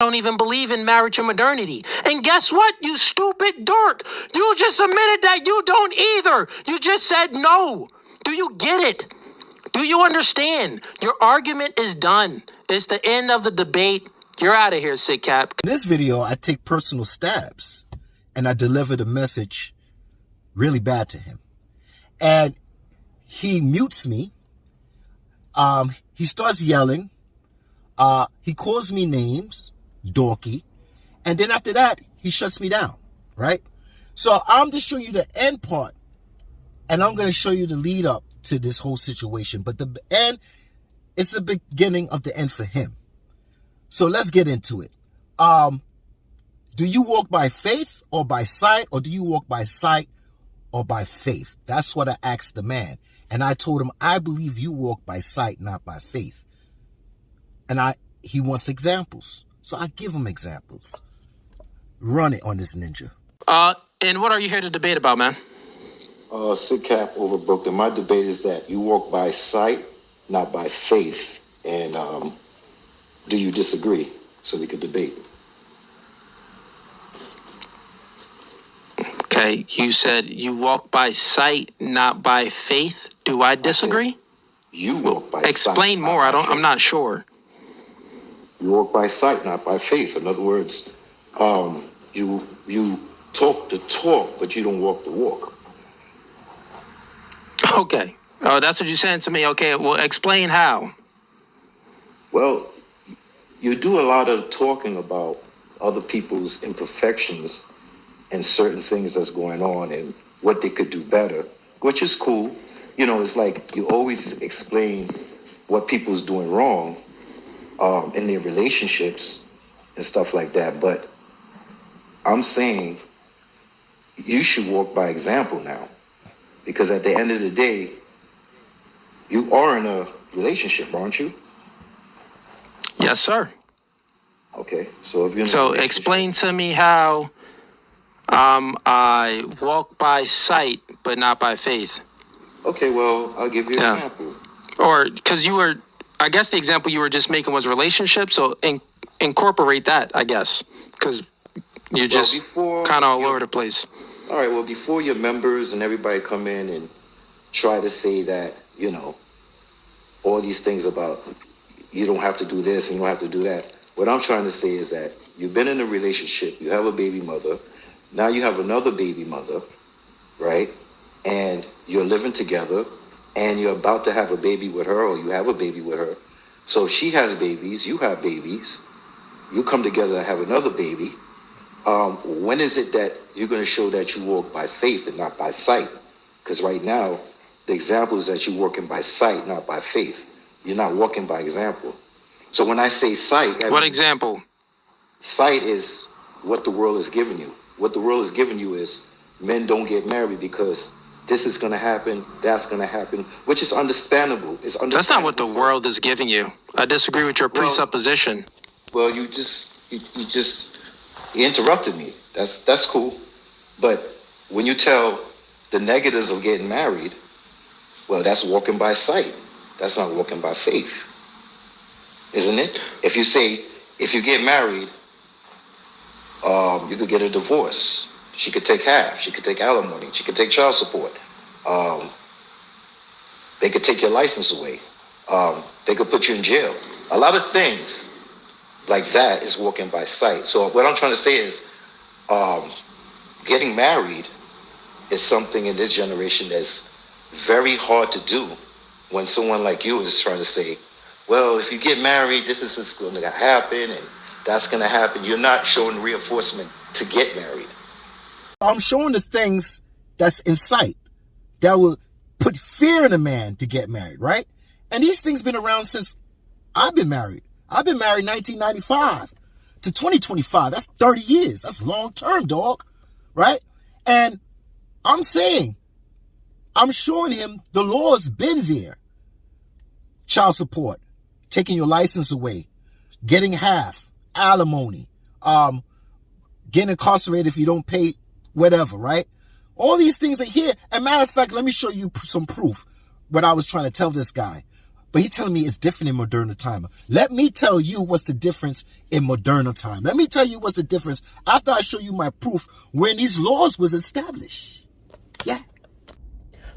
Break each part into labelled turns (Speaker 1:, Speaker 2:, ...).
Speaker 1: don't even believe in marriage and modernity. And guess what, you stupid dork? You just admitted that you don't either. You just said no. Do you get it? Do you understand? Your argument is done. It's the end of the debate. You're out of here, Sick Cap.
Speaker 2: In this video, I take personal stabs and I deliver the message really bad to him. And he mutes me. He starts yelling. He calls me names, dorky. And then after that, he shuts me down, right? So I'm just showing you the end part. And I'm going to show you the lead up to this whole situation. But the end is the beginning of the end for him. So let's get into it. Do you walk by faith or by sight? Or do you walk by sight or by faith? That's what I asked the man. And I told him, I believe you walk by sight, not by faith. And he wants examples. So I give him examples. Run it on this ninja.
Speaker 1: And what are you here to debate about, man?
Speaker 3: Sick Cap over Brooklyn. My debate is that you walk by sight, not by faith. And do you disagree? So we could debate.
Speaker 1: Okay, you said you walk by sight, not by faith. Do I disagree?
Speaker 3: You walk by
Speaker 1: Explain
Speaker 3: sight.
Speaker 1: more. I'm not sure.
Speaker 3: You walk by sight, not by faith. In other words, you talk the talk, but you don't walk the walk.
Speaker 1: Okay. Oh, that's what you're saying to me. Okay, well, explain how.
Speaker 3: Well, you do a lot of talking about other people's imperfections and certain things that's going on and what they could do better, which is cool. You know, it's like you always explain what people's doing wrong in their relationships and stuff like that. But I'm saying you should walk by example now, because at the end of the day, you are in a relationship, aren't you?
Speaker 1: Yes, sir.
Speaker 3: Okay, so if you're in
Speaker 1: So explain to me how I walk by sight, but not by faith.
Speaker 3: Okay, well, I'll give you an example.
Speaker 1: Or because I guess the example you were just making was relationships. So incorporate that, I guess, because you're just kind of all over the place.
Speaker 3: All right, well, before your members and everybody come in and try to say that, you know, all these things about you don't have to do this and you don't have to do that, what I'm trying to say is that you've been in a relationship, you have a baby mother, now you have another baby mother, right? And you're living together and you're about to have a baby with her, or you have a baby with her. So she has babies, you have babies, you come together to have another baby. When is it that you're going to show that you walk by faith and not by sight? Because right now, the example is that you're working by sight, not by faith. You're not walking by example. So when I say sight...
Speaker 1: What example?
Speaker 3: Sight is what the world is giving you. What the world is giving you is men don't get married because this is going to happen, that's going to happen, which is understandable. It's understandable.
Speaker 1: That's not what the world is giving you. I disagree with your presupposition.
Speaker 3: Well, you interrupted me. That's cool. But when you tell the negatives of getting married, well, that's walking by sight. That's not walking by faith. Isn't it? If you say, if you get married, you could get a divorce. She could take half. She could take alimony. She could take child support. They could take your license away. They could put you in jail. A lot of things like that is walking by sight. So what I'm trying to say is getting married is something in this generation that's very hard to do when someone like you is trying to say, well, if you get married, this is what's going to happen and that's going to happen. You're not showing reinforcement to get married.
Speaker 2: I'm showing the things that's in sight that will put fear in a man to get married, right? And these things been around since I've been married. I've been married 1995 to 2025. That's 30 years. That's long term, dog. Right? And I'm saying, I'm showing him the law's been there. Child support, taking your license away, getting half, alimony, getting incarcerated if you don't pay whatever, right? All these things are here. And matter of fact, let me show you some proof what I was trying to tell this guy. But he's telling me it's different in Moderna time. Let me tell you what's the difference in Moderna time. Let me tell you what's the difference after I show you my proof when these laws was established. Yeah.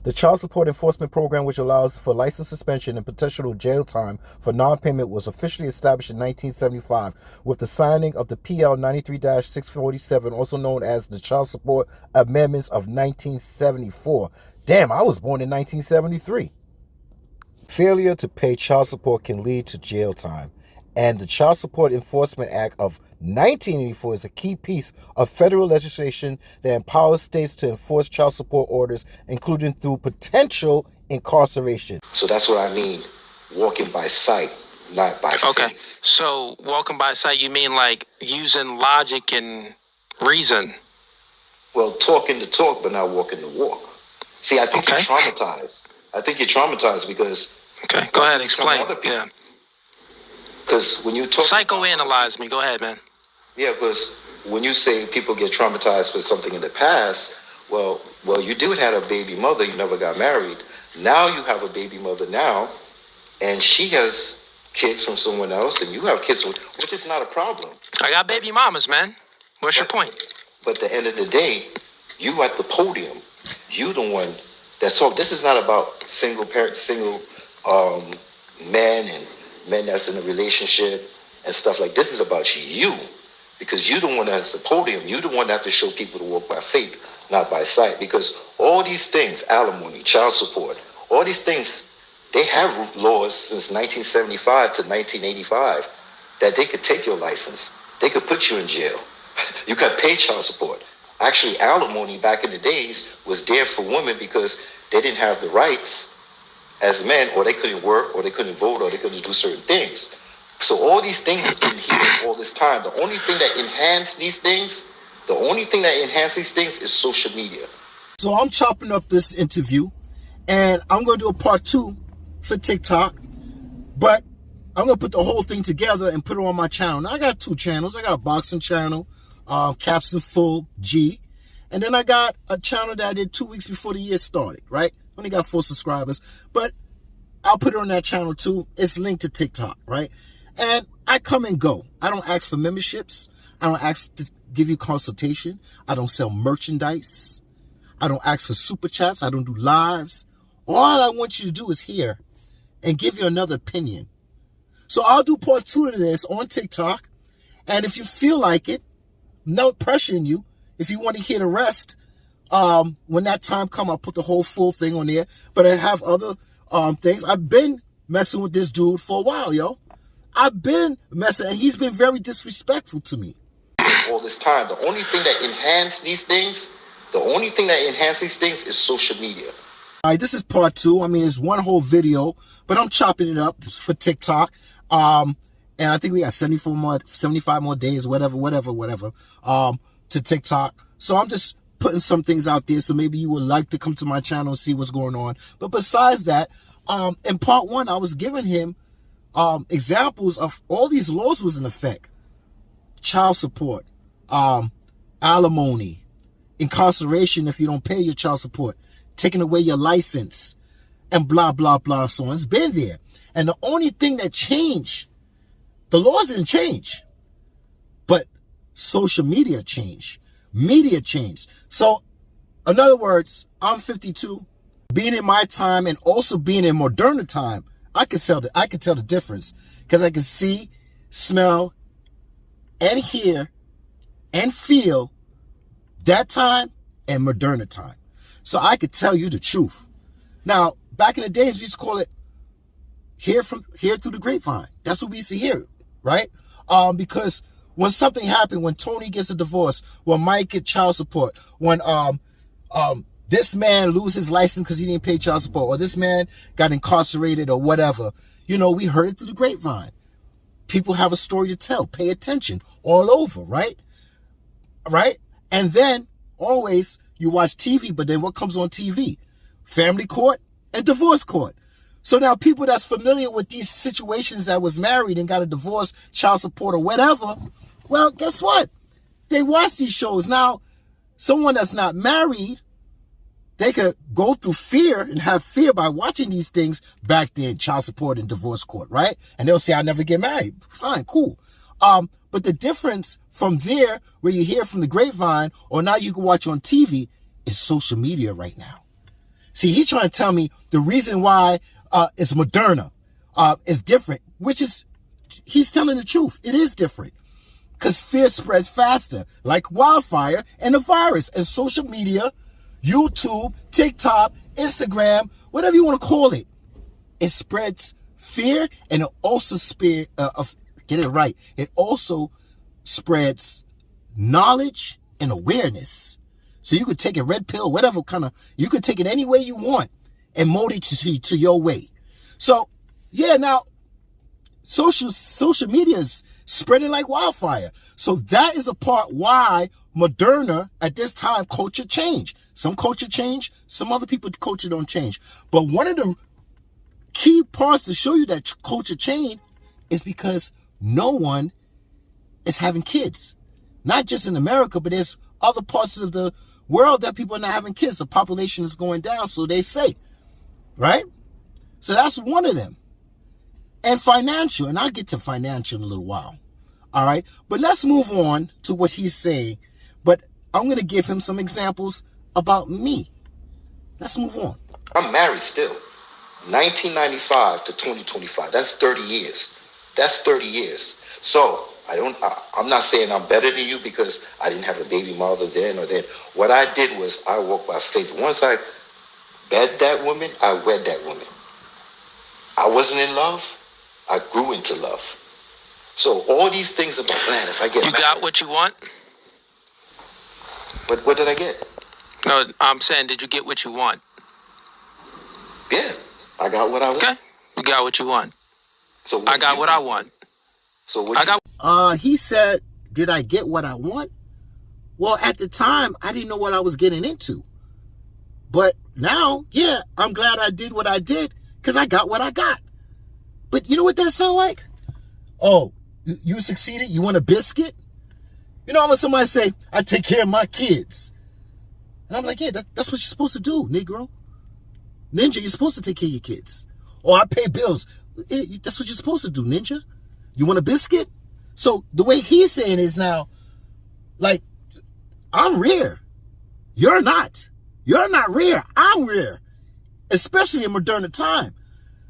Speaker 2: The Child Support Enforcement Program, which allows for license suspension and potential jail time for non-payment, was officially established in 1975 with the signing of the PL 93-647, also known as the Child Support Amendments of 1974. Damn, I was born in 1973. Failure to pay child support can lead to jail time, and the Child Support Enforcement Act of 1984 is a key piece of federal legislation that empowers states to enforce child support orders, including through potential incarceration.
Speaker 3: So that's what I mean, walking by sight, not by faith.
Speaker 1: Okay, so walking by sight, you mean like using logic and reason?
Speaker 3: Well, talking the talk, but not walking the walk. See, I think you're traumatized. I think you're traumatized because...
Speaker 1: Okay, go ahead, explain. Yeah.
Speaker 3: Because when you talk...
Speaker 1: Psychoanalyze me. Go ahead, man.
Speaker 3: Yeah, because when you say people get traumatized for something in the past, well, you did have a baby mother. You never got married. Now you have a baby mother now, and she has kids from someone else, and you have kids, which is not a problem.
Speaker 1: I got baby mamas, man. What's your point?
Speaker 3: But at the end of the day, you at the podium, you the one that's talking. This is not about single men and men that's in a relationship and stuff like this. Is about you, because you the one that's the podium. You the one that have to show people to walk by faith, not by sight. Because all these things, alimony, child support, all these things, they have laws since 1975 to 1985 that they could take your license. They could put you in jail. You could pay child support. Actually, alimony back in the days was there for women because they didn't have the rights as men, or they couldn't work, or they couldn't vote, or they couldn't do certain things. So all these things have been here all this time. The only thing that enhanced these things, is social media.
Speaker 2: So I'm chopping up this interview, and I'm going to do a part 2 for TikTok, but I'm going to put the whole thing together and put it on my channel. Now, I got 2 channels. I got a boxing channel, Captain Full G, and then I got a channel that I did 2 weeks before the year started, right? Only got 4 subscribers, but I'll put it on that channel too. It's linked to TikTok, right? And I come and go. I don't ask for memberships. I don't ask to give you consultation. I don't sell merchandise. I don't ask for super chats. I don't do lives. All I want you to do is hear and give you another opinion. So I'll do part 2 of this on TikTok. And if you feel like it, no pressuring you. If you want to hear the rest, when that time come, I'll put the whole full thing on there. But I have other things. I've been messing with this dude for a while, yo. I've been messing, and he's been very disrespectful to me.
Speaker 3: All this time, the only thing that enhanced these things, is social media.
Speaker 2: All right, this is part 2. I mean, it's one whole video, but I'm chopping it up for TikTok. And I think we got 75 more days, whatever, to TikTok. So I'm just putting some things out there, so maybe you would like to come to my channel and see what's going on. But besides that, in part 1, I was giving him examples of all these laws was in effect. Child support, alimony, incarceration if you don't pay your child support, taking away your license, and blah, blah, blah, so on. It's been there. And the only thing that changed, the laws didn't change, but social media changed. Media changed. So, in other words, I'm 52. Being in my time and also being in Moderna time, I could tell the difference because I can see, smell, and hear and feel that time and Moderna time. So I could tell you the truth. Now, back in the days, we used to call it hear through the grapevine. That's what we used to hear, right? Because when something happened, when Tony gets a divorce, when Mike gets child support, when this man loses his license because he didn't pay child support, or this man got incarcerated or whatever, we heard it through the grapevine. People have a story to tell. Pay attention all over, right? Right? And then always you watch TV, but then what comes on TV? Family court and divorce court. So now people that's familiar with these situations that was married and got a divorce, child support or whatever, well, guess what? They watch these shows. Now, someone that's not married they could go through fear and have fear by watching these things back then, child support and divorce court, right? And they'll say, I'll never get married. Fine, cool. But the difference from there, where you hear from the grapevine, or now you can watch on TV, is social media right now. See, he's trying to tell me the reason why it's Moderna is different, which is, he's telling the truth. It is different. Because fear spreads faster, like wildfire, and a virus. And social media, YouTube, TikTok, Instagram, whatever you want to call it, it spreads fear, and it also get it right. It also spreads knowledge and awareness. So you could take a red pill, whatever you could take it any way you want and mold it to your way. So yeah, now social media is spreading like wildfire. So that is a part why Moderna at this time culture changed. Some culture change, some other people culture don't change. But one of the key parts to show you that culture change is because no one is having kids. Not just in America, but there's other parts of the world that people are not having kids. The population is going down, so they say, right? So that's one of them. And financial, and I'll get to financial in a little while. All right, but let's move on to what he's saying. But I'm going to give him some examples about me. Let's move on.
Speaker 3: I'm married still. 1995 to 2025. That's 30 years. That's 30 years. So I'm not saying I'm better than you because I didn't have a baby mother then or then. What I did was I walked by faith. Once I bed that woman, I wed that woman. I wasn't in love. I grew into love. So all these things about, man, if I get
Speaker 1: You
Speaker 3: married,
Speaker 1: got what you want?
Speaker 3: what did I get?
Speaker 1: No, I'm saying, did you get what you want?
Speaker 3: Yeah, I got what I want.
Speaker 1: Okay, you got what you want.
Speaker 3: So
Speaker 1: I got what I want.
Speaker 3: So what
Speaker 1: I got.
Speaker 2: He said, did I get what I want? Well, at the time, I didn't know what I was getting into. But now, yeah, I'm glad I did what I did because I got what I got. But you know what that sound like? Oh, you succeeded? You want a biscuit? You know when somebody say, I take care of my kids. And I'm like, yeah, that's what you're supposed to do, Negro. Ninja, you're supposed to take care of your kids. Or I pay bills. That's what you're supposed to do, Ninja. You want a biscuit? So the way he's saying is now, like, I'm rare. You're not. You're not rare. I'm rare. Especially in modern time.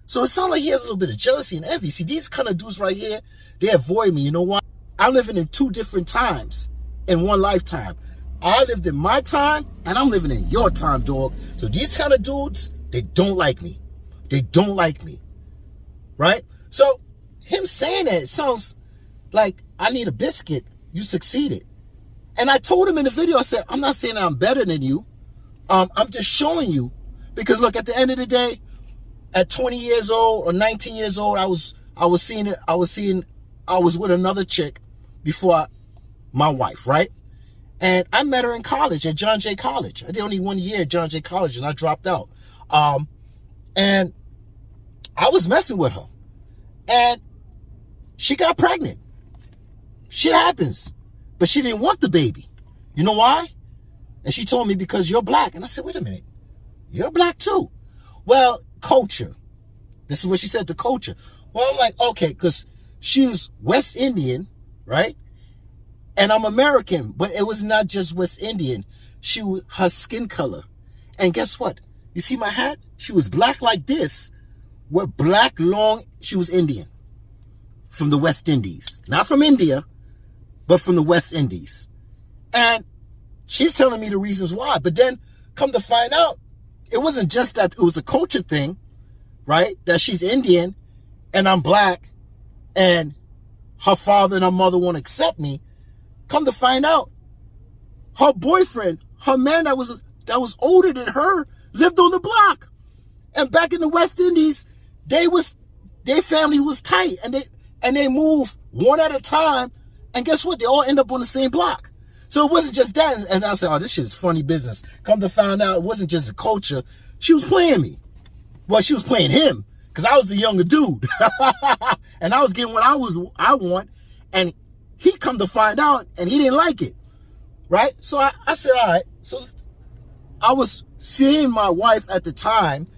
Speaker 2: So it sounds like he has a little bit of jealousy and envy. See, these kind of dudes right here, they avoid me. You know why? I'm living in two different times in one lifetime. I lived in my time, and I'm living in your time, dog. So these kind of dudes, they don't like me. They don't like me. Right? So him saying that, it sounds like I need a biscuit. You succeeded. And I told him in the video, I said, I'm not saying I'm better than you. I'm just showing you. Because look, at the end of the day, at 20 years old or 19 years old, I was with another chick before my wife, right? And I met her in college at John Jay College. I did only 1 year at John Jay College and I dropped out. And I was messing with her. And she got pregnant. Shit happens. But she didn't want the baby. You know why? And she told me, because you're black. And I said, wait a minute. You're black too. Well, culture. This is what she said, the culture. Well, I'm like, okay, because she was West Indian, right? And I'm American, but it was not just West Indian. Her skin color. And guess what? You see my hat? She was black like this, with black long, she was Indian. From the West Indies. Not from India, but from the West Indies. And she's telling me the reasons why. But then, come to find out, it wasn't just that it was a culture thing, right? That she's Indian, and I'm black, and her father and her mother won't accept me. Come to find out, her boyfriend, her man that was older than her, lived on the block. And back in the West Indies, their family was tight, and they moved one at a time. And guess what? They all end up on the same block. So it wasn't just that. And I said, oh, this shit's funny business. Come to find out, it wasn't just a culture. She was playing me. Well, she was playing him, because I was the younger dude. And I was getting what I want. And he come to find out, and he didn't like it. Right? So I said, all right. So I was seeing my wife at the time,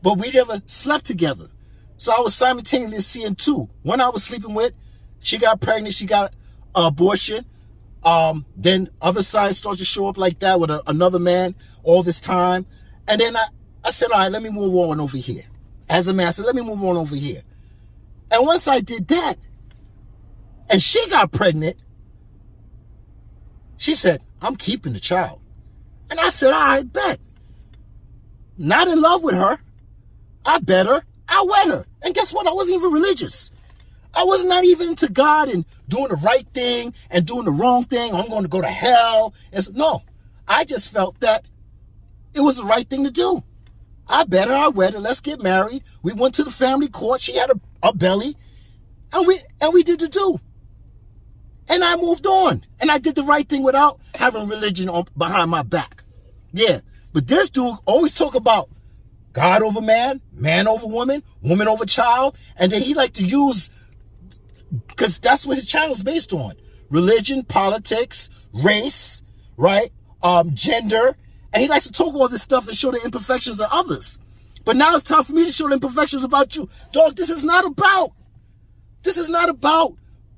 Speaker 2: but we never slept together. So I was simultaneously seeing two. One I was sleeping with, she got pregnant, she got an abortion. Then other signs started to show up like that with another man all this time. And then I said, all right, let me move on over here. As a man, I said, let me move on over here. And once I did that, and she got pregnant, she said, I'm keeping the child. And I said, all right, bet. Not in love with her. I bet her. I wed her. And guess what? I wasn't even religious. I was not even into God and doing the right thing and doing the wrong thing. I'm going to go to hell. No, I just felt that it was the right thing to do. I bet her. I wed her. Let's get married. We went to the family court. She had a belly. And we did the do. And I moved on. And I did the right thing without having religion behind my back. Yeah. But this dude always talk about God over man, man over woman, woman over child. And then he like to use, because that's what his channel's based on. Religion, politics, race, right? Gender. And he likes to talk all this stuff and show the imperfections of others. But now it's time for me to show the imperfections about you. Dog, this is not about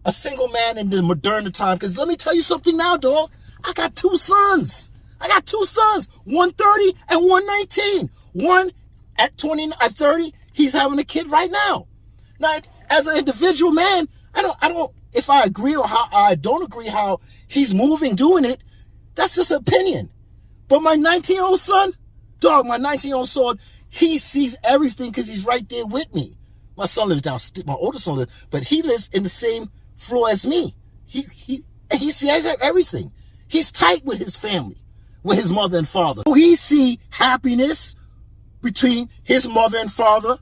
Speaker 2: a single man in the modern time. Because let me tell you something now, dog. I got two sons. 130 and 119. One at 30, he's having a kid right now. Now, as an individual man, I don't, if I agree or how I don't agree how he's moving, doing it, that's just an opinion. But my 19-year-old son, dog, my 19-year-old son, he sees everything because he's right there with me. My son lives downstairs, my older son lives, but he lives in the same floor as me. He sees everything. He's tight with his family, with his mother and father. So he see happiness between his mother and father.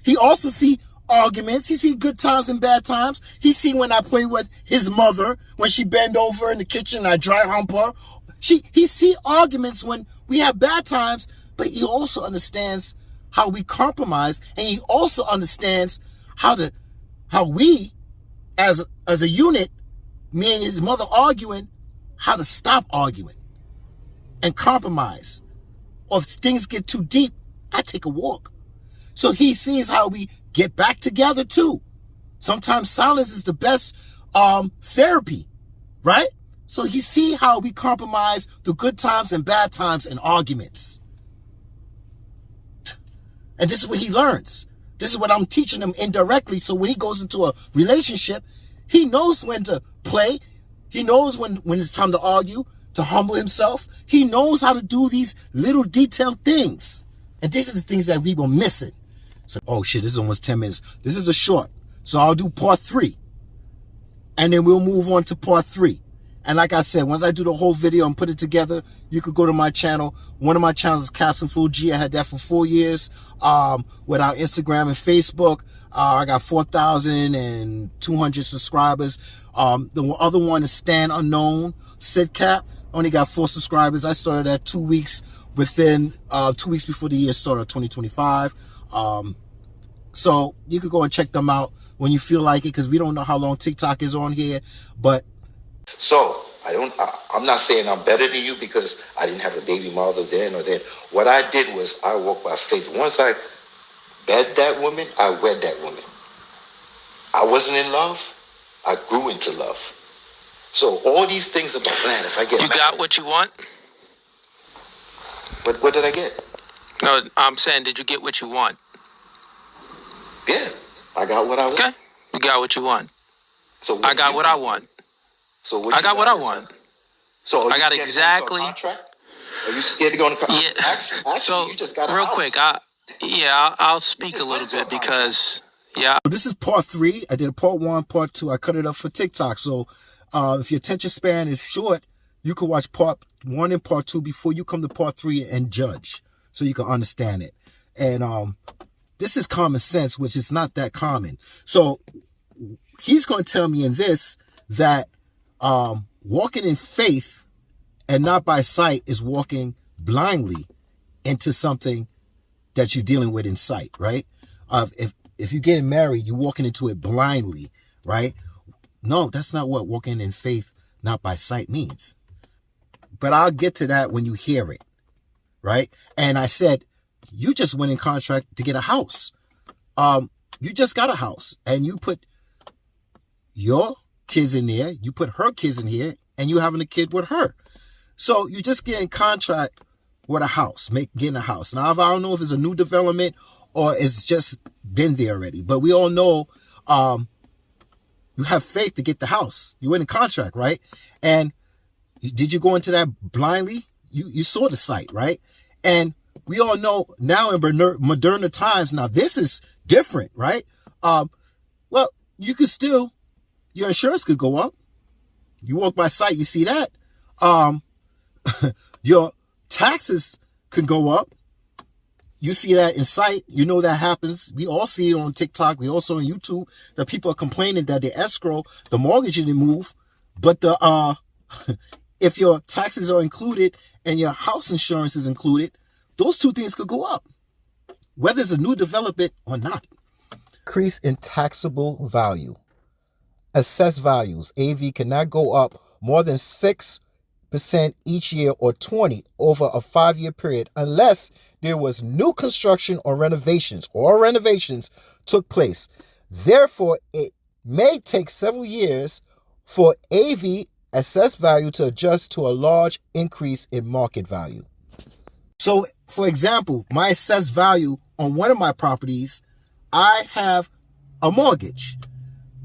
Speaker 2: He also see arguments. He see good times and bad times. He see when I play with his mother, when she bend over in the kitchen and I dry hump her. He see arguments when we have bad times, but he also understands how we compromise, and he also understands how we as a unit, me and his mother arguing, how to stop arguing and compromise. Or if things get too deep, I take a walk. So he sees how we get back together too. Sometimes silence is the best therapy, right? So he see how we compromise through good times and bad times and arguments. And this is what he learns. This is what I'm teaching him indirectly. So when he goes into a relationship, he knows when to play. He knows when it's time to argue, to humble himself. He knows how to do these little detailed things. And these are the things that we were missing. So, oh shit, this is almost 10 minutes. This is a short. So I'll do part 3. And then we'll move on to part 3. And like I said, once I do the whole video and put it together, you could go to my channel. One of my channels is Captain Fugazee. I had that for 4 years without Instagram and Facebook. I got 4,200 subscribers. The other one is Stan Unknown, SidCap. Only got 4 subscribers. I started at 2 weeks within 2 weeks before the year started, 2025. So you could go and check them out when you feel like it, because we don't know how long TikTok is on here. But
Speaker 3: so I'm not saying I'm better than you because I didn't have a baby mother then or then. What I did was I walked by faith. Once I bed that woman, I wed that woman. I wasn't in love. I grew into love. So all these things about, man, if I get
Speaker 1: You
Speaker 3: married,
Speaker 1: got what you want?
Speaker 3: what did I get?
Speaker 1: No, I'm saying, did you get what you want?
Speaker 3: Yeah, I got what I want.
Speaker 1: Okay, you got what you want.
Speaker 3: So
Speaker 1: I got what I want.
Speaker 3: So
Speaker 1: I got what I want.
Speaker 3: So
Speaker 1: I got exactly.
Speaker 3: Are you scared to go on a contract?
Speaker 1: Yeah.
Speaker 3: Actually,
Speaker 1: So
Speaker 3: you just got a
Speaker 1: real
Speaker 3: house.
Speaker 1: quick, I'll speak a little bit because
Speaker 2: this is part 3. I did a part 1, part 2. I cut it up for TikTok. So if your attention span is short, you can watch part 1 and part 2 before you come to part 3 and judge, so you can understand it. And this is common sense, which is not that common. So he's going to tell me in this that walking in faith and not by sight is walking blindly into something that you're dealing with in sight, right? If you're getting married, you're walking into it blindly, right? No, that's not what walking in faith, not by sight means. But I'll get to that when you hear it, right? And I said, you just went in contract to get a house. You just got a house, and you put your kids in there, you put her kids in here, and you having a kid with her. So you just get in contract with a house, getting a house. Now, I don't know if it's a new development or it's just been there already, but we all know you have faith to get the house. You went in contract, right? And did you go into that blindly? You saw the site, right? And we all know now in modern times, now this is different, right? Well, you could still, your insurance could go up. You walk by site, you see that. Your taxes could go up. You see that in sight. You know that happens. We all see it on TikTok. We also on YouTube that people are complaining that the escrow, the mortgage didn't move, but the if your taxes are included and your house insurance is included, those two things could go up, whether it's a new development or not. Increase in taxable value. Assessed values, AV, cannot go up more than 6% each year or 20 over a 5-year period unless there was new construction or renovations took place. Therefore, it may take several years for AV assessed value to adjust to a large increase in market value. So, for example, my assessed value on one of my properties, I have a mortgage,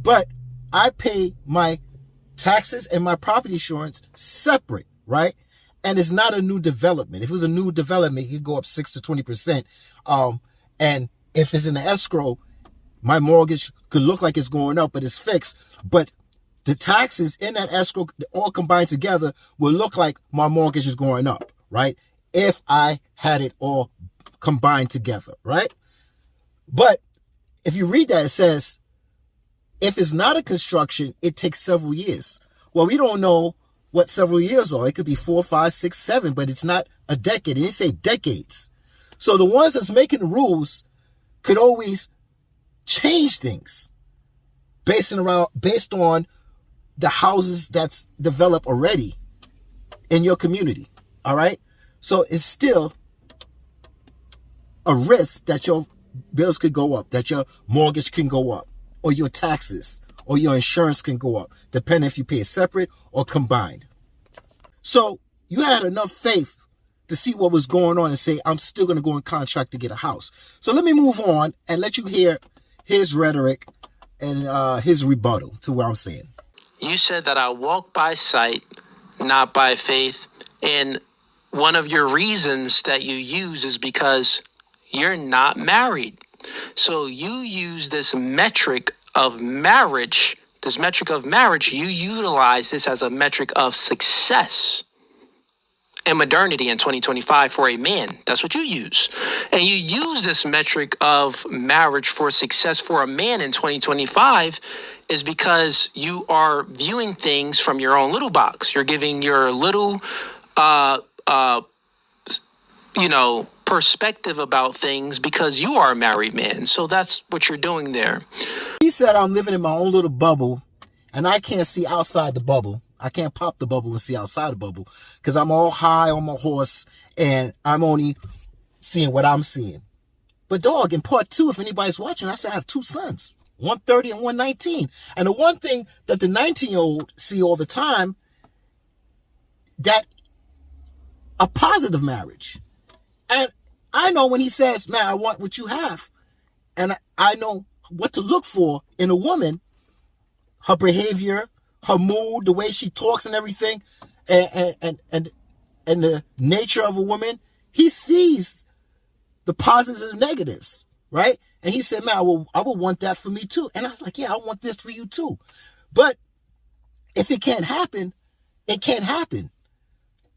Speaker 2: but I pay my taxes and my property insurance separate, right? And it's not a new development. If it was a new development, it could go up 6 to 20%. And if it's in the escrow, my mortgage could look like it's going up, but it's fixed. But the taxes in that escrow, all combined together, will look like my mortgage is going up, right? If I had it all combined together, right? But if you read that, it says, if it's not a construction, it takes several years. Well, we don't know what several years are. It could be 4, 5, 6, 7, but it's not a decade. It didn't say decades. So the ones that's making the rules could always change things based on the houses that's developed already in your community. All right. So it's still a risk that your bills could go up, that your mortgage can go up, or your taxes or your insurance can go up, depending if you pay it separate or combined. So you had enough faith to see what was going on and say, I'm still going to go in contract to get a house. So let me move on and let you hear his rhetoric and his rebuttal to what I'm saying.
Speaker 1: You said that I walk by sight, not by faith. And one of your reasons that you use is because you're not married. So you use this metric of marriage, you utilize this as a metric of success and modernity in 2025 for a man. That's what you use. And you use this metric of marriage for success for a man in 2025 is because you are viewing things from your own little box. You're giving your little, perspective about things because you are a married man. So that's what you're doing there.
Speaker 2: He said I'm living in my own little bubble and I can't see outside the bubble. I can't pop the bubble and see outside the bubble because I'm all high on my horse and I'm only seeing what I'm seeing. But dog, in part 2, if anybody's watching, I said I have 2 sons, 130 and 119. And the one thing that the 19-year-old see all the time, that a positive marriage. And I know when he says, man, I want what you have. And I know what to look for in a woman, her behavior, her mood, the way she talks and everything, and the nature of a woman. He sees the positives and negatives, right? And he said, man, I will want that for me too. And I was like, yeah, I want this for you too. But if it can't happen, it can't happen.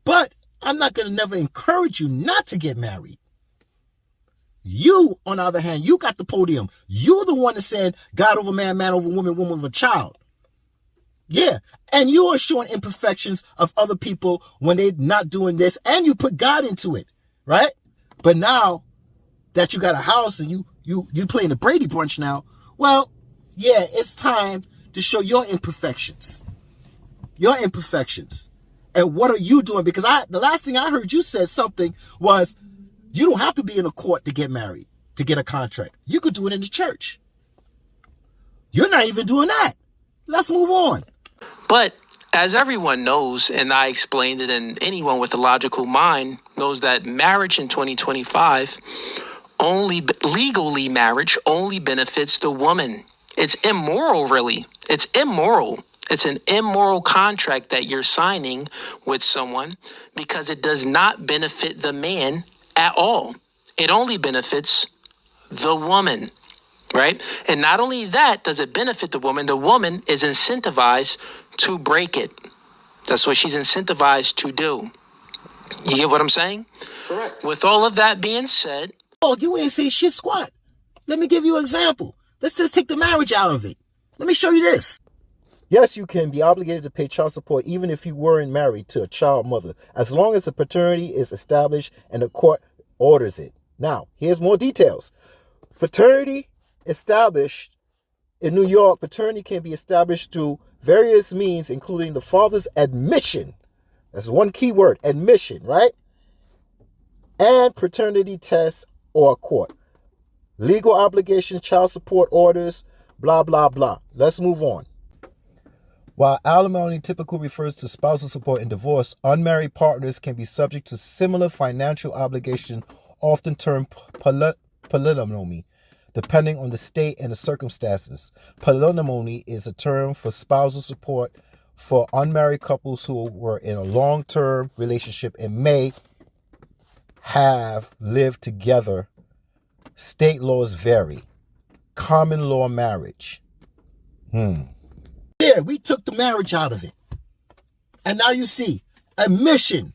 Speaker 2: But I'm not going to never encourage you not to get married. You, on the other hand, you got the podium. You're the one that said God over man, man over woman, woman over child. Yeah. And you are showing imperfections of other people when they're not doing this, and you put God into it, right? But now that you got a house and you playing the Brady Bunch now, well, yeah, it's time to show your imperfections. Your imperfections. And what are you doing? Because the last thing I heard you said something was, you don't have to be in a court to get married, to get a contract. You could do it in the church. You're not even doing that. Let's move on.
Speaker 1: But as everyone knows, and I explained it, and anyone with a logical mind knows that marriage in 2025, legally marriage only benefits the woman. It's immoral, really. It's immoral. It's an immoral contract that you're signing with someone because it does not benefit the man at all. It only benefits the woman, right? And not only that does it benefit the woman is incentivized to break it. That's what she's incentivized to do. You get what I'm saying?
Speaker 3: Correct.
Speaker 1: With all of that being said...
Speaker 2: Oh, you ain't say shit squat. Let me give you an example. Let's just take the marriage out of it. Let me show you this. Yes, you can be obligated to pay child support even if you weren't married to a child mother, as long as the paternity is established and the court orders it. Now, here's more details. Paternity established in New York, paternity can be established through various means, including the father's admission. That's one key word, admission, right? And paternity tests or court. Legal obligations, child support orders, blah, blah, blah. Let's move on. While alimony typically refers to spousal support in divorce, unmarried partners can be subject to similar financial obligation, often termed palimony, depending on the state and the circumstances. Palimony is a term for spousal support for unmarried couples who were in a long-term relationship and may have lived together. State laws vary. Common law marriage. Yeah, we took the marriage out of it. And now you see, admission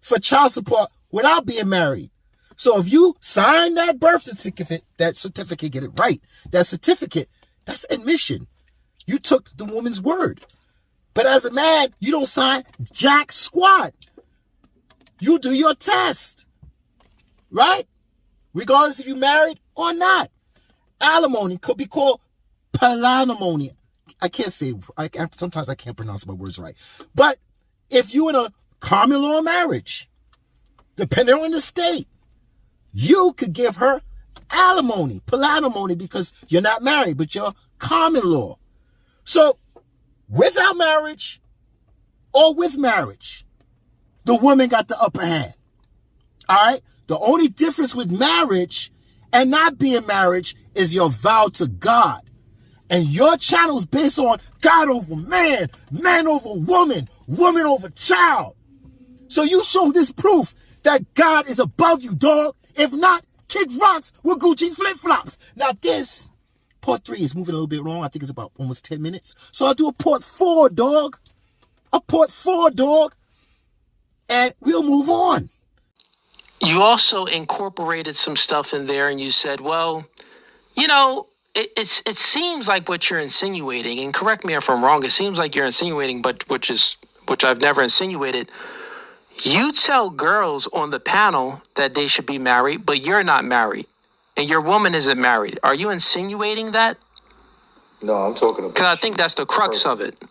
Speaker 2: for child support without being married. So if you sign that certificate, get it right. That certificate, that's admission. You took the woman's word. But as a man, you don't sign jack squat. You do your test. Right? Regardless if you're married or not. Alimony could be called palimony. I can't say, sometimes I can't pronounce my words right. But if you're in a common law marriage, depending on the state, you could give her alimony, palimony, because you're not married, but you're common law. So, without marriage or with marriage, the woman got the upper hand. All right? The only difference with marriage and not being married is your vow to God. And your channel is based on God over man, man over woman, woman over child. So you show this proof that God is above you, dog. If not, kick rocks with Gucci flip-flops. Now this, part 3 is moving a little bit wrong. I think it's about almost 10 minutes. So I'll do a part 4, dog. A part 4, dog. And we'll move on.
Speaker 1: You also incorporated some stuff in there and you said, well, you know, it seems like what you're insinuating, and correct me if I'm wrong, it seems like you're insinuating, but which I've never insinuated. You tell girls on the panel that they should be married, but you're not married, and your woman isn't married. Are you insinuating that?
Speaker 3: No, I'm talking about...
Speaker 1: Because I think that's the crux of it.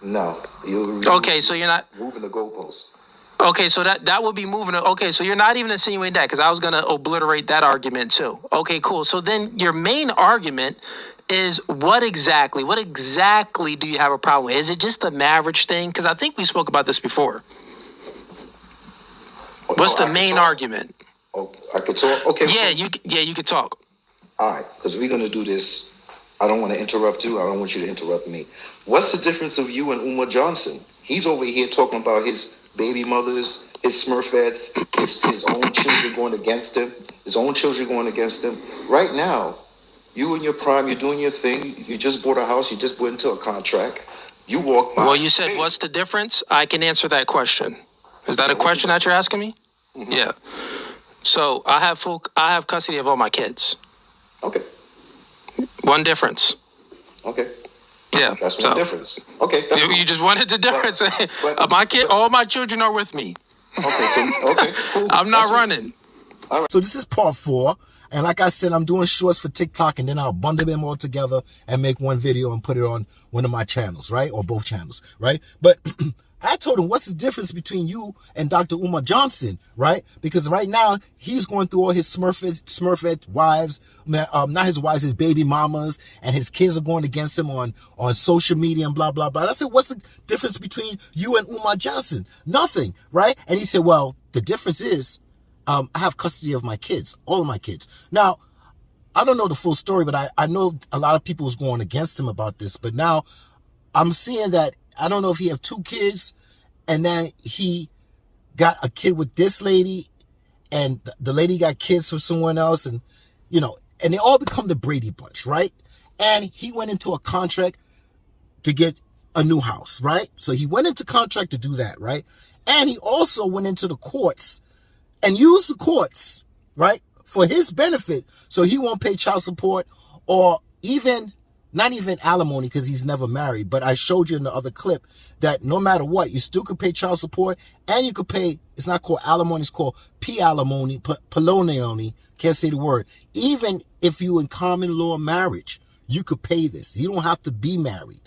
Speaker 3: No.
Speaker 1: Okay, so you're not...
Speaker 3: moving the goalposts.
Speaker 1: Okay, so that would be moving. Okay, so you're not even insinuating that, because I was going to obliterate that argument too. Okay, cool. So then your main argument is what exactly do you have a problem with? Is it just the marriage thing? Because I think we spoke about this before. What's the main argument?
Speaker 3: Okay, I could talk. Okay.
Speaker 1: Yeah, you could talk.
Speaker 3: All right, because we're gonna do this. I don't want to interrupt you. I don't want you to interrupt me. What's the difference of you and Umar Johnson? He's over here talking about his baby mothers, his Smurfettes, his own children going against him. Right now, you in your prime, you're doing your thing. You just bought a house. You just went into a contract. You walk by.
Speaker 1: Well, you said, what's the difference? I can answer that question. Is that a question that you're asking me? Mm-hmm. Yeah. So I have custody of all my kids.
Speaker 3: Okay.
Speaker 1: One difference.
Speaker 3: Okay.
Speaker 1: Yeah.
Speaker 3: That's one difference. Okay. That's
Speaker 1: you just wanted the difference. But all my children are with me.
Speaker 3: Okay. Cool.
Speaker 1: I'm not running.
Speaker 2: All right. So this is part 4. And like I said, I'm doing shorts for TikTok, and then I'll bundle them all together and make one video and put it on one of my channels, right? Or both channels, right? But I told him, what's the difference between you and Dr. Umar Johnson, right? Because right now, he's going through all his Smurfette wives, not his wives, his baby mamas, and his kids are going against him on social media and blah, blah, blah. And I said, what's the difference between you and Umar Johnson? Nothing, right? And he said, well, the difference is I have custody of my kids, all of my kids. Now, I don't know the full story, but I know a lot of people was going against him about this. But now I'm seeing that, I don't know if he have 2 kids, and then he got a kid with this lady, and the lady got kids for someone else, and, you know, and they all become the Brady Bunch, right? And he went into a contract to get a new house, right? So he went into contract to do that, right? And he also went into the courts and used the courts, right, for his benefit, so he won't pay child support or not even alimony, because he's never married. But I showed you in the other clip that no matter what, you still could pay child support, and you could pay, it's not called alimony, it's called poloniony, can't say the word. Even if you in common law marriage, you could pay this. You don't have to be married.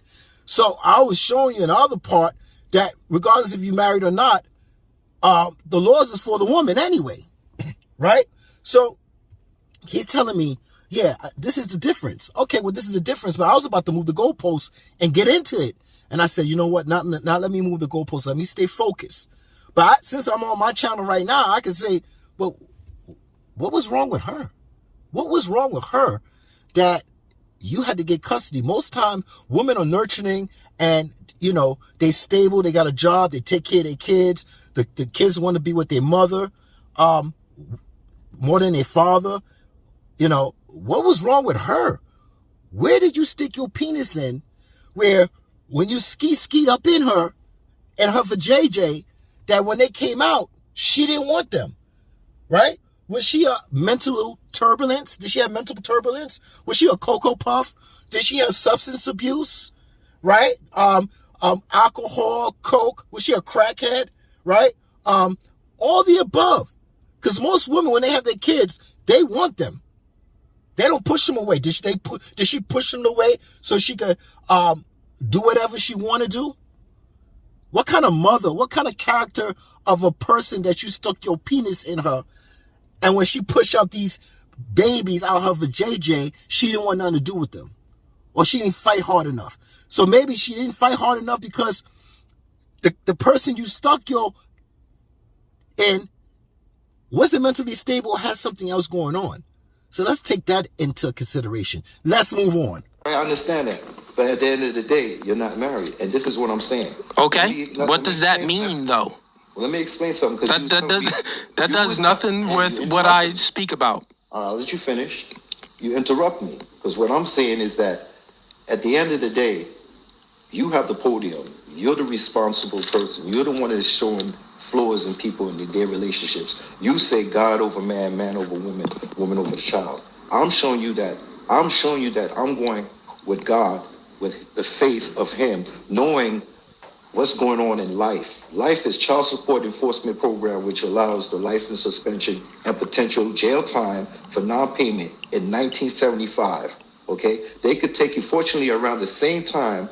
Speaker 2: So I was showing you in the other part that regardless if you're married or not, the laws is for the woman anyway, right? So he's telling me, yeah, this is the difference. Okay, well, this is the difference, but I was about to move the goalposts and get into it. And I said, you know what, not let me move the goalposts. Let me stay focused. But since I'm on my channel right now, I can say, well, what was wrong with her? What was wrong with her that you had to get custody? Most time, women are nurturing and, you know, they stable, they got a job, they take care of their kids. The kids want to be with their mother more than their father. You know, what was wrong with her? Where did you stick your penis in where when you skied up in her and her vajayjay, that when they came out, she didn't want them, right? Was she a mental turbulence? Did she have mental turbulence? Was she a Cocoa Puff? Did she have substance abuse, right? Alcohol, coke? Was she a crackhead, right? All the above. Because most women, when they have their kids, they want them. They don't push them away. Did she push them away so she could do whatever she want to do? What kind of mother, what kind of character of a person that you stuck your penis in her, and when she pushed out these babies out her vajayjay, she didn't want nothing to do with them, or she didn't fight hard enough? So maybe she didn't fight hard enough because the person you stuck your in wasn't mentally stable or has something else going on. So let's take that into consideration. Let's move on.
Speaker 3: I understand that. But at the end of the day, you're not married. And this is what I'm saying.
Speaker 1: Okay. What does that mean, though?
Speaker 3: Well, let me explain something.
Speaker 1: That does nothing with what I speak about.
Speaker 3: I'll let you finish. You interrupt me. Because what I'm saying is that at the end of the day, you have the podium. You're the responsible person. You're the one that's showing flaws in people in their relationships. You say God over man, man over woman, woman over child. I'm showing you that I'm going with God, with the faith of him, knowing what's going on in life. Life is child support enforcement program, which allows the license suspension and potential jail time for non-payment in 1975. Okay, they could take you. Fortunately, around the same time,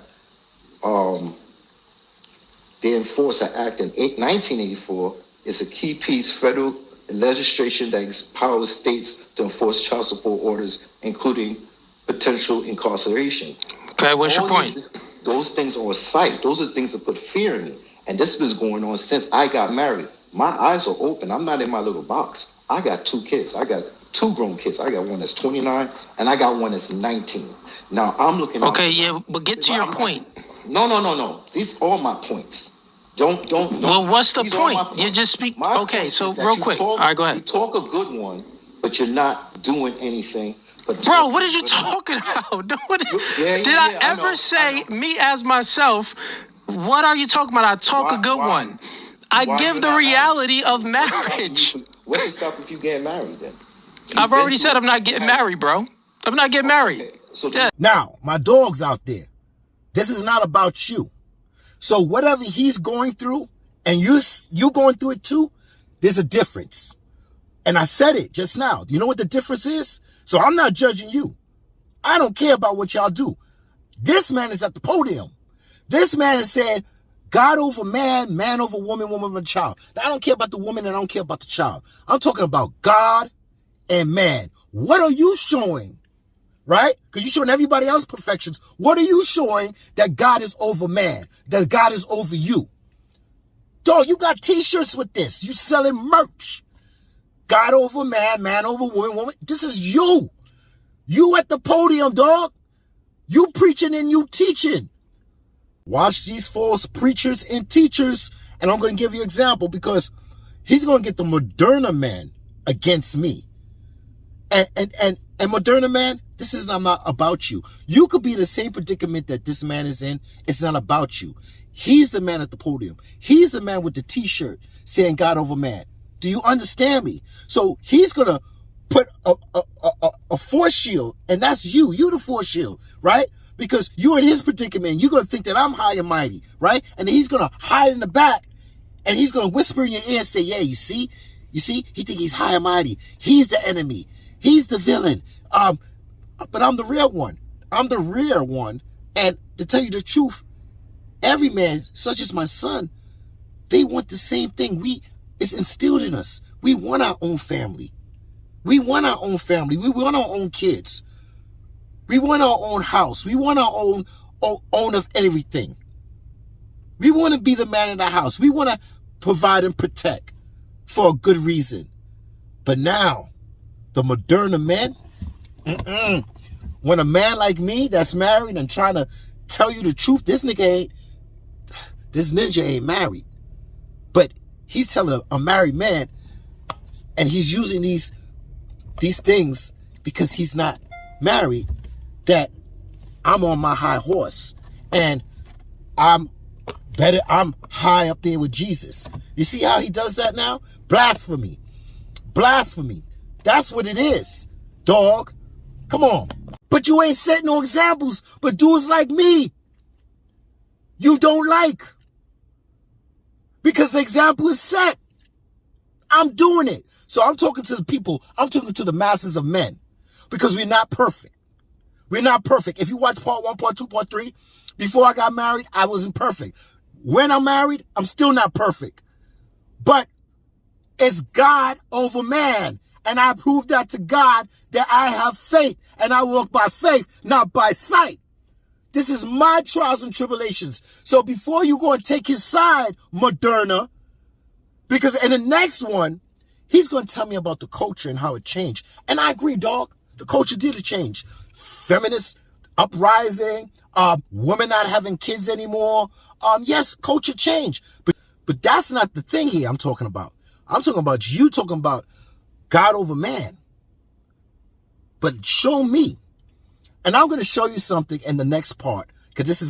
Speaker 3: they enforce an act in 1984. It's a key piece federal legislation that empowers states to enforce child support orders, including potential incarceration.
Speaker 1: Okay, what's your point?
Speaker 3: Those things are on site. Those are things that put fear in me. And this has been going on since I got married. My eyes are open. I'm not in my little box. I got 2 kids. I got 2 grown kids. I got one that's 29 and I got one that's 19. Now I'm looking.
Speaker 1: Okay, yeah, but get to your point.
Speaker 3: No. These are my points. Don't.
Speaker 1: Well, what's the point? You just speak. Okay, so real quick. All right, go ahead.
Speaker 3: You talk a good one, but you're not doing anything.
Speaker 1: Bro, what are you talking about? Did I ever say me as myself? What are you talking about? I talk a good one. I give the reality of marriage.
Speaker 3: What is stop if you get married then?
Speaker 1: I've already said I'm not getting married, bro. I'm not getting married.
Speaker 3: Yeah.
Speaker 2: Now, my dogs out there, this is not about you. So whatever he's going through, and you going through it too, there's a difference. And I said it just now. You know what the difference is? So I'm not judging you. I don't care about what y'all do. This man is at the podium. This man is saying, God over man, man over woman, woman over child. Now, I don't care about the woman and I don't care about the child. I'm talking about God and man. What are you showing? Right? Because you're showing everybody else perfections. What are you showing that God is over man? That God is over you? Dog, you got t-shirts with this. You selling merch. God over man, man over woman, woman. This is you. You at the podium, dog. You preaching and you teaching. Watch these false preachers and teachers. And I'm going to give you an example because he's going to get the Moderna man against me. And Moderna man, this is not about you. You could be in the same predicament that this man is in. It's not about you. He's the man at the podium. He's the man with the t-shirt saying God over man. Do you understand me? So he's going to put a force shield, and that's you. You the force shield, right? Because you're in his predicament. You're going to think that I'm high and mighty, right? And then he's going to hide in the back, and he's going to whisper in your ear and say, yeah, you see? You see? He think he's high and mighty. He's the enemy. He's the villain. But I'm the real one. I'm the real one. And to tell you the truth, every man, such as my son, they want the same thing. It's instilled in us. We want our own family. We want our own family. We want our own kids. We want our own house. We want our own of everything. We want to be the man in the house. We want to provide and protect for a good reason. But now, the Moderna man, when a man like me that's married and trying to tell you the truth, this ninja ain't married. But he's telling a married man, and he's using these things because he's not married, that I'm on my high horse and I'm high up there with Jesus. You see how he does that now? Blasphemy. Blasphemy. That's what it is, dog. Come on. But you ain't setting no examples, but dudes like me, you don't like. Because the example is set. I'm doing it. So I'm talking to the people. I'm talking to the masses of men. Because we're not perfect. We're not perfect. If you watch part 1, part 2, part 3, before I got married, I wasn't perfect. When I'm married, I'm still not perfect. But it's God over man. And I prove that to God that I have faith. And I walk by faith, not by sight. This is my trials and tribulations. So before you go and take his side, Moderna, because in the next one, he's going to tell me about the culture and how it changed. And I agree, dog. The culture did change. Feminist uprising, women not having kids anymore. Yes, culture changed. But that's not the thing here I'm talking about. I'm talking about you talking about God over man. But show me. And I'm going to show you something in the next part, because this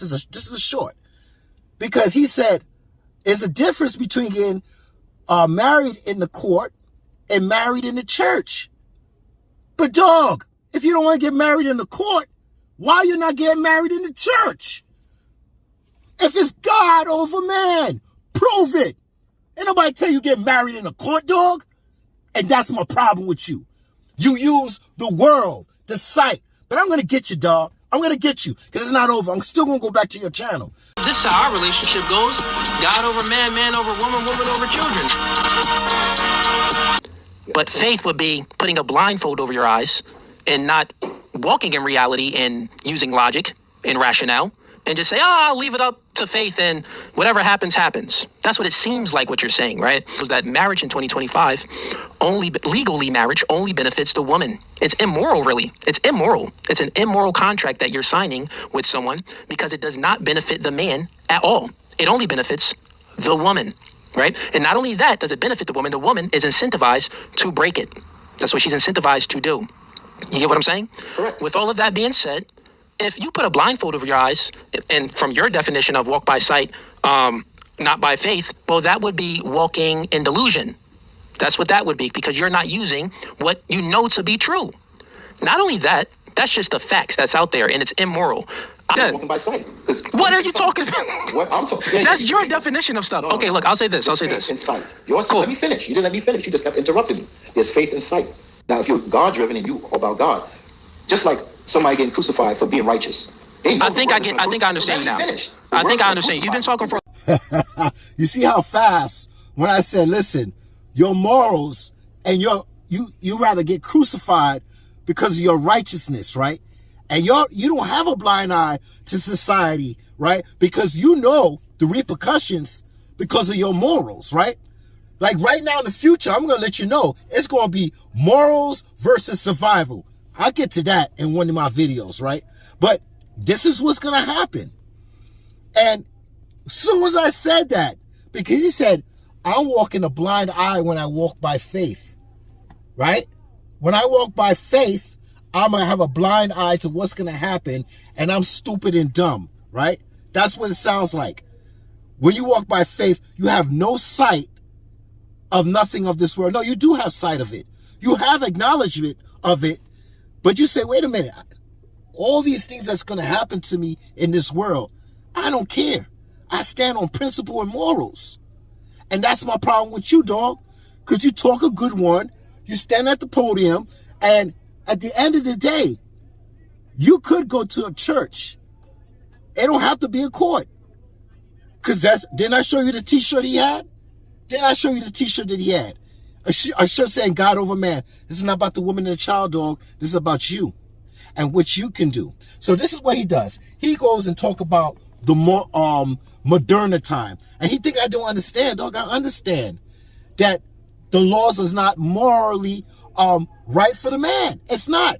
Speaker 2: is a short. Because he said there's a difference between getting married in the court and married in the church. But dog, if you don't want to get married in the court, why are you not getting married in the church? If it's God over man, prove it. Ain't nobody tell you get married in the court, dog. And that's my problem with you. You use the world, the sight. But I'm going to get you, dog. I'm going to get you, because it's not over. I'm still going to go back to your channel.
Speaker 1: This is how our relationship goes. God over man, man over woman, woman over children. But faith would be putting a blindfold over your eyes and not walking in reality and using logic and rationale and just say, I'll leave it up to faith and whatever happens, happens. That's what it seems like what you're saying, right? Was that marriage in 2025, legally marriage only benefits the woman. It's immoral, really. It's immoral. It's an immoral contract that you're signing with someone because it does not benefit the man at all. It only benefits the woman, right? And not only that does it benefit the woman is incentivized to break it. That's what she's incentivized to do. You get what I'm saying?
Speaker 3: Correct.
Speaker 1: With all of that being said, if you put a blindfold over your eyes, and from your definition of walk by sight, not by faith, well, that would be walking in delusion. That's what that would be, because you're not using what you know to be true. Not only that, that's just the facts that's out there, and it's immoral.
Speaker 3: I'm walking by sight.
Speaker 1: What are you talking about?
Speaker 3: What I'm talking.
Speaker 1: That's your definition of stuff.
Speaker 3: No,
Speaker 1: okay, look, I'll say this.
Speaker 3: Faith in sight. Yours.
Speaker 1: Cool.
Speaker 3: Let me finish. You didn't let me finish. You just kept interrupting me. There's faith in sight. Now, if you're God-driven and you about God, just like somebody getting crucified for being righteous.
Speaker 1: I think I understand you now. I think I understand. You've been talking for.
Speaker 2: You see how fast when I said, listen, your morals and you rather get crucified because of your righteousness, right? And you don't have a blind eye to society, right? Because you know the repercussions because of your morals, right? Like right now in the future, I'm going to let you know it's going to be morals versus survival. I'll get to that in one of my videos, right? But this is what's going to happen. And as soon as I said that, because he said, I'm walking a blind eye when I walk by faith, right? When I walk by faith, I'm going to have a blind eye to what's going to happen, and I'm stupid and dumb, right? That's what it sounds like. When you walk by faith, you have no sight of nothing of this world. No, you do have sight of it. You have acknowledgement of it, but you say, wait a minute, all these things that's going to happen to me in this world, I don't care. I stand on principle and morals. And that's my problem with you, dog, because you talk a good one, you stand at the podium, and at the end of the day, you could go to a church. It don't have to be a court. Because didn't I show you the t-shirt he had? Didn't I show you the t-shirt that he had? A shirt saying God over man. This is not about the woman and the child, dog. This is about you and what you can do. So this is what he does. He goes and talk about the more Moderna time. And he think I don't understand, dog. I understand that the laws is not morally right for the man. It's not.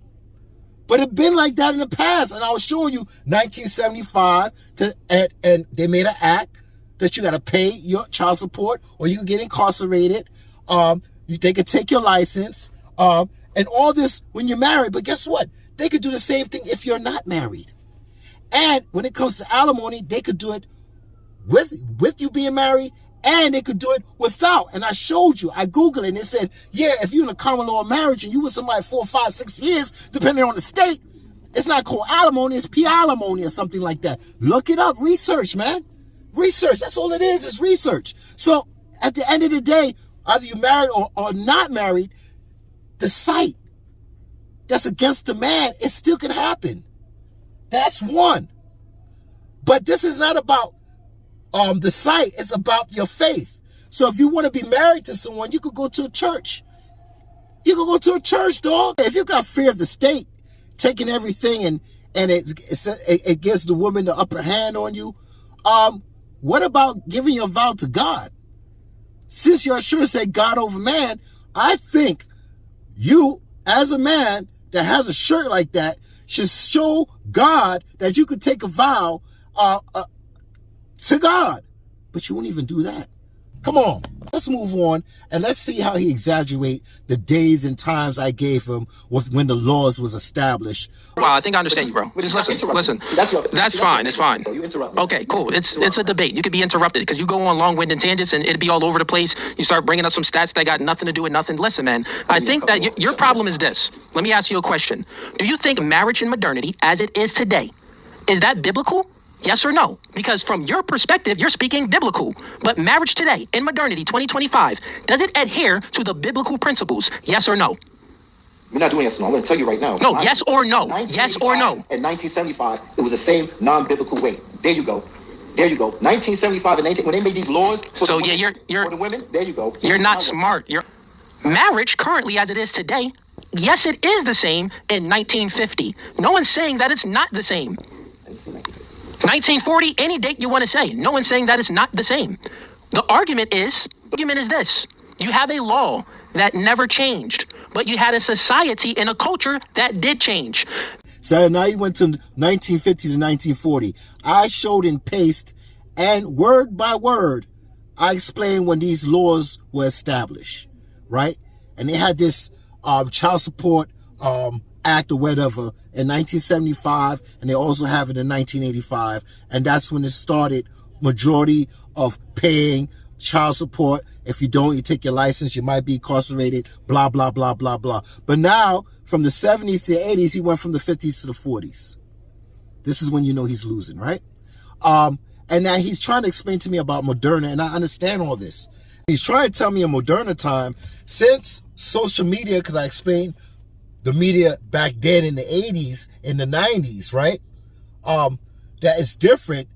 Speaker 2: But it's been like that in the past. And I was showing you 1975, and they made an act that you got to pay your child support or you can get incarcerated. They could take your license and all this when you're married. But guess what? They could do the same thing if you're not married. And when it comes to alimony, they could do it with you being married, and they could do it without. And I showed you, I Googled it, and it said, yeah, if you're in a common law marriage and you with somebody 4, 5, 6 years, depending on the state, it's not called alimony, it's alimony or something like that. Look it up, research, man. Research, that's all it is, it's research. So at the end of the day, either you married or not married, the sight that's against the man, it still can happen. That's one. But this is not about the sight, it's about your faith. So if you want to be married to someone, you could go to a church. You could go to a church, dog. If you got fear of the state taking everything and it gives the woman the upper hand on you, what about giving your vow to God? Since you're sure to say God over man, I think you, as a man that has a shirt like that, should show God that you could take a vow to God. But you won't even do that. Come on, let's move on and let's see how he exaggerate the days and times I gave him when the laws was established.
Speaker 1: Wow, I think I understand you, bro. Just listen. That's fine. It's fine. Okay, cool. It's a debate. You could be interrupted because you go on long-winded tangents and it'd be all over the place. You start bringing up some stats that got nothing to do with nothing. Listen, man, I think that your problem is this. Let me ask you a question. Do you think marriage and modernity, as it is today, is that biblical? Yes or no? Because from your perspective, you're speaking biblical. But marriage today, in modernity, 2025, does it adhere to the biblical principles? Yes or no?
Speaker 3: We're not doing yes or no. I'm going to tell you right now.
Speaker 1: No, yes or no. Yes or no.
Speaker 3: In 1975, it was the same non-biblical way. There you go. There you go. 1975 and 19, when they made these laws for
Speaker 1: so
Speaker 3: the women,
Speaker 1: you're
Speaker 3: for the women, there you go.
Speaker 1: You're not smart. Marriage currently as it is today, yes, it is the same in 1950. No one's saying that it's not the same. 1940, any date you want to say. No one's saying that it's not the same. The argument is this. You have a law that never changed, but you had a society and a culture that did change.
Speaker 2: So now you went to 1950 to 1940. I showed in paste and word by word, I explained when these laws were established, right? And they had this child support act or whatever in 1975, and they also have it in 1985, and that's when it started. Majority of paying child support. If you don't, you take your license, you might be incarcerated, blah, blah, blah, blah, blah. But now, from the 70s to the 80s, he went from the 50s to the 40s. This is when you know he's losing, right? And now he's trying to explain to me about Moderna, and I understand all this. He's trying to tell me in Moderna time, since social media, because I explained the media back then in the 80s, in the 90s, right? That it's different,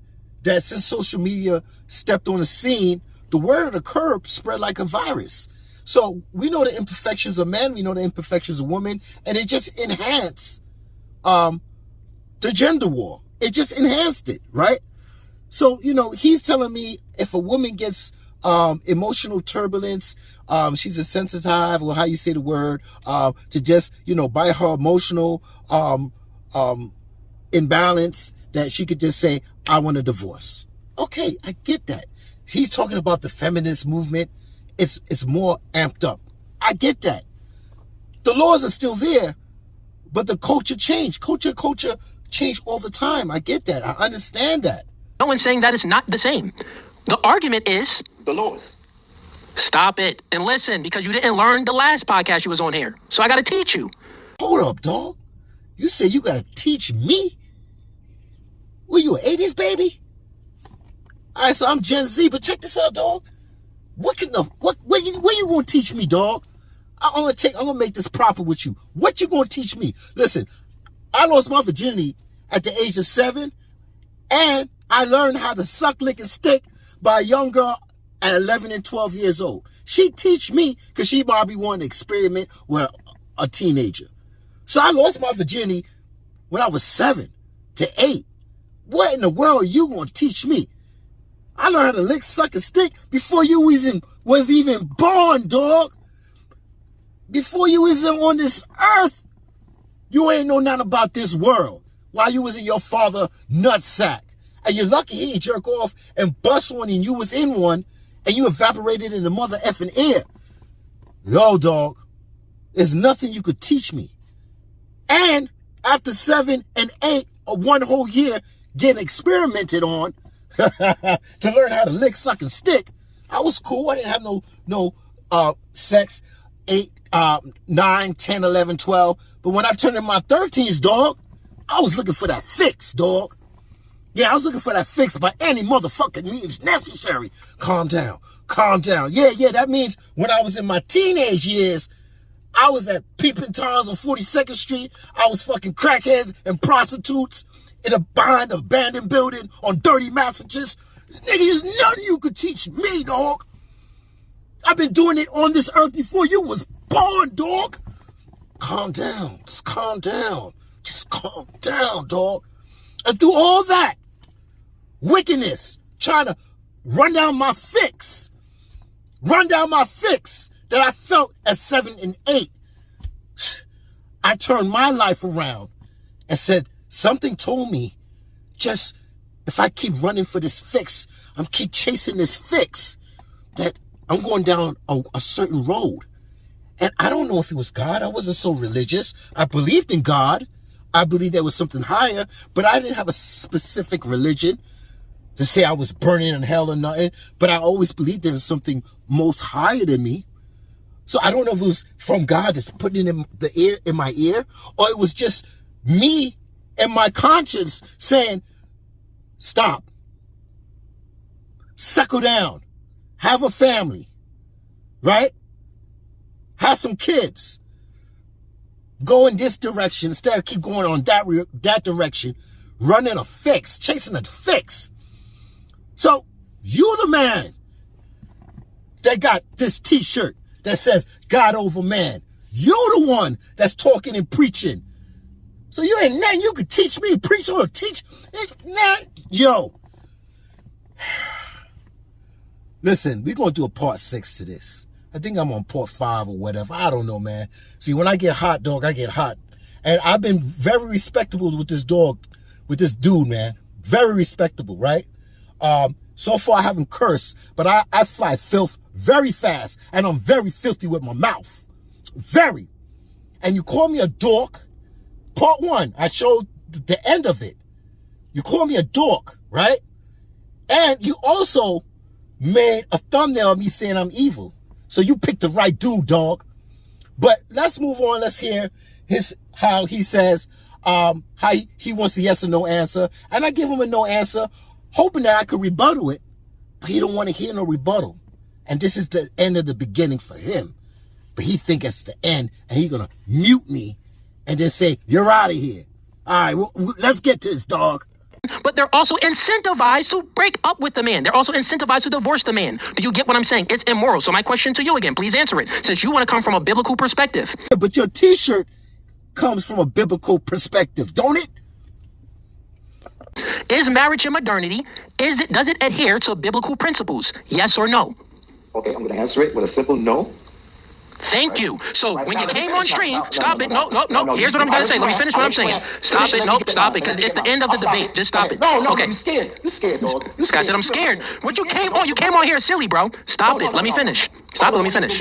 Speaker 2: that since social media stepped on the scene, the word of the curb spread like a virus. So we know the imperfections of men, we know the imperfections of women, and it just enhanced the gender war. It just enhanced it, right? So, he's telling me if a woman gets emotional turbulence, she's a sensitive, or how you say the word, to just, by her emotional imbalance, that she could just say, I want a divorce. Okay, I get that. He's talking about the feminist movement. It's more amped up. I get that. The laws are still there, but the culture changed. Culture change all the time. I get that. I understand that.
Speaker 1: No one's saying that it's not the same. The argument is
Speaker 3: The laws.
Speaker 1: stop it and listen, because you didn't learn the last podcast you was on here. So I got to teach you.
Speaker 2: Hold up, dog. You said you gotta teach me? Were you an 80s baby? All right, so I'm Gen Z, but check this out, dog. What you gonna teach me, dog? I'm gonna make this proper with you. What you gonna teach me? Listen, I lost my virginity at the age of 7, and I learned how to suck, lick, and stick by a young girl at 11 and 12 years old. She teach me because she probably wanted to experiment with a teenager. So I lost my virginity when I was 7 to 8. What in the world are you going to teach me? I learned how to lick, suck, and stick before you was even born, dog. Before you was on this earth, you ain't know nothing about this world while you was in your father nutsack. And you're lucky he ain't jerk off and bust one and you was in one and you evaporated in the mother effing air. Yo, dog, there's nothing you could teach me. And after 7 and 8, or 1 whole year getting experimented on to learn how to lick, suck, and stick, I was cool. I didn't have no sex 8, 9, 10, 11, 12. But when I turned in my 13s, dog, I was looking for that fix, dog. Yeah, I was looking for that fix by any motherfucking means necessary. Calm down. Yeah, that means when I was in my teenage years, I was at peeping toms on 42nd Street. I was fucking crackheads and prostitutes behind an abandoned building on dirty messages. Nigga, there's nothing you could teach me, dog. I've been doing it on this earth before you was born, dog. Calm down. Just calm down. Dog. And through all that wickedness, trying to run down my fix that I felt at 7 and 8, I turned my life around and said, something told me, just if I keep running for this fix, I'm keep chasing this fix, that I'm going down a certain road. And I don't know if it was God. I wasn't so religious. I believed in God. I believed there was something higher, but I didn't have a specific religion to say I was burning in hell or nothing. But I always believed there was something most higher than me. So I don't know if it was from God just putting it in my ear, or it was just me and my conscience saying, stop, settle down, have a family, right? Have some kids. Go in this direction instead of keep going on that direction, running a fix, chasing a fix. So you're the man that got this t-shirt that says God over man. You're the one that's talking and preaching. So you ain't nothing you could teach me, preach or teach. Yo. Listen, we're going to do a part 6 to this. I think I'm on part 5 or whatever. I don't know, man. See, when I get hot, dog, I get hot. And I've been very respectable with this dude, man. Very respectable, right? So far, I haven't cursed, but I fly filth very fast, and I'm very filthy with my mouth. Very. And you call me a dork. Part 1, I showed the end of it. You call me a dork, right? And you also made a thumbnail of me saying I'm evil. So you picked the right dude, dog. But let's move on. Let's hear how he says, how he wants a yes or no answer. And I give him a no answer, hoping that I could rebuttal it. But he don't want to hear no rebuttal. And this is the end of the beginning for him. But he think it's the end, and he's going to mute me and then say, you're out of here. All right, well, let's get to this, dog.
Speaker 1: but they're also incentivized to break up with the man. They're also incentivized to divorce the man. Do you get what I'm saying? It's immoral. So my question to you again, please answer it, since you want to come from a biblical perspective.
Speaker 2: But your t-shirt comes from a biblical perspective, don't it?
Speaker 1: Is marriage a modernity? Does it adhere to biblical principles? Yes or no?
Speaker 3: Okay, I'm going to answer it with a simple no.
Speaker 1: Thank you. So when you came on stream, stop it. No. Here's what I'm going to say. Let me finish what I'm saying. Stop it. Nope, stop it, because it's the end of the debate. Just stop it.
Speaker 3: No,
Speaker 1: okay.
Speaker 3: You're scared. You're scared, dog.
Speaker 1: This guy said I'm scared. What you came on here silly, bro. Stop it. Let me finish. Stop it. Let me finish.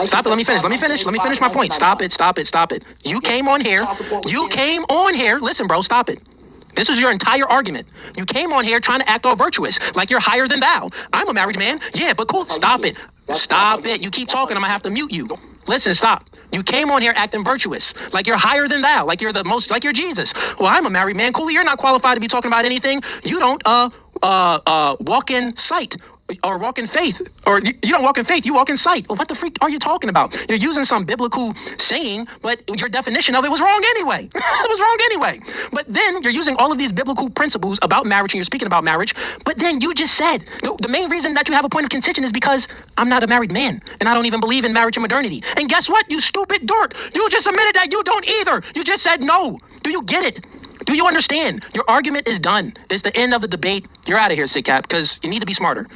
Speaker 1: Stop it. Let me finish. Let me finish my point. Stop it. You came on here. Listen, bro, stop it. This is your entire argument. You came on here trying to act all virtuous, like you're higher than thou. I'm a married man. Yeah, but cool. Stop it. Stop it. You keep talking, I'm gonna have to mute you. Listen, stop. You came on here acting virtuous, like you're higher than thou, like you're the most, like you're Jesus. Well, I'm a married man. Cool, you're not qualified to be talking about anything. You don't walk in sight. Or walk in faith, or you don't walk in faith, you walk in sight. Well, what the freak are you talking about? You're using some biblical saying, but your definition of it was wrong anyway. It was wrong anyway. But then you're using all of these biblical principles about marriage, and you're speaking about marriage, but then you just said, the main reason that you have a point of contention is because I'm not a married man, and I don't even believe in marriage and modernity. And guess what, you stupid dork? You just admitted that you don't either. You just said no. Do you get it? Do you understand? Your argument is done. It's the end of the debate. You're out of here, Sick Cap, because you need to be smarter.